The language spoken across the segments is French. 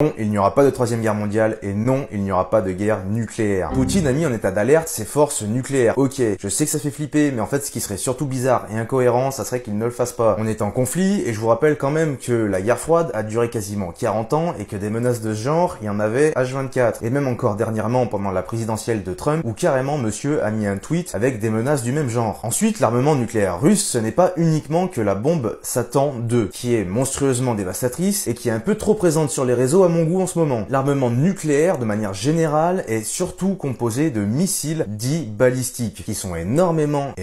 Non, il n'y aura pas de troisième guerre mondiale et non, il n'y aura pas de guerre nucléaire. Poutine a mis en état d'alerte ses forces nucléaires. Ok, je sais que ça fait flipper, mais en fait ce qui serait surtout bizarre et incohérent, ça serait qu'il ne le fasse pas. On est en conflit et je vous rappelle quand même que la guerre froide a duré quasiment 40 ans et que des menaces de ce genre, il y en avait H24. Et même encore dernièrement pendant la présidentielle de Trump, où carrément monsieur a mis un tweet avec des menaces du même genre. Ensuite, l'armement nucléaire russe, ce n'est pas uniquement que la bombe Satan 2, qui est monstrueusement dévastatrice et qui est un peu trop présente sur les réseaux à mon goût en ce moment. L'armement nucléaire, de manière générale, est surtout composé de missiles dits balistiques, qui sont énormément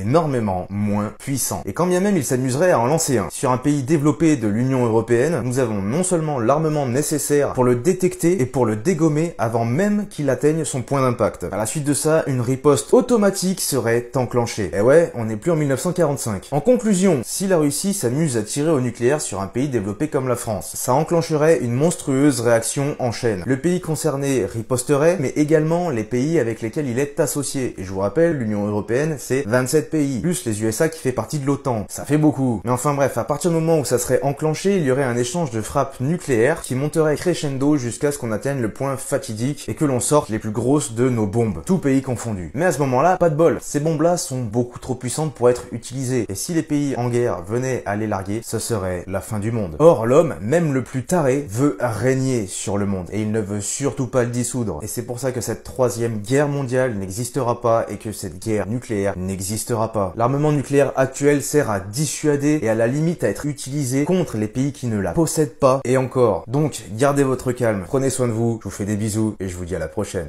moins puissants. Et quand bien même il s'amuserait à en lancer un. Sur un pays développé de l'Union européenne, nous avons non seulement l'armement nécessaire pour le détecter et pour le dégommer avant même qu'il atteigne son point d'impact. À la suite de ça, une riposte automatique serait enclenchée. Et ouais, on n'est plus en 1945. En conclusion, si la Russie s'amuse à tirer au nucléaire sur un pays développé comme la France, ça enclencherait une monstrueuse réaction en chaîne. Le pays concerné riposterait, mais également les pays avec lesquels il est associé. Et je vous rappelle, l'Union européenne, c'est 27 pays, plus les USA qui fait partie de l'OTAN. Ça fait beaucoup. Mais enfin bref, à partir du moment où ça serait enclenché, il y aurait un échange de frappes nucléaires qui monterait crescendo jusqu'à ce qu'on atteigne le point fatidique et que l'on sorte les plus grosses de nos bombes, tout pays confondu. Mais à ce moment-là, pas de bol. Ces bombes-là sont beaucoup trop puissantes pour être utilisées. Et si les pays en guerre venaient à les larguer, ce serait la fin du monde. Or, l'homme, même le plus taré, veut régner sur le monde. Et il ne veut surtout pas le dissoudre. Et c'est pour ça que cette troisième guerre mondiale n'existera pas et que cette guerre nucléaire n'existera pas. L'armement nucléaire actuel sert à dissuader et à la limite à être utilisé contre les pays qui ne la possèdent pas. Et encore. Donc, gardez votre calme, prenez soin de vous, je vous fais des bisous et je vous dis à la prochaine.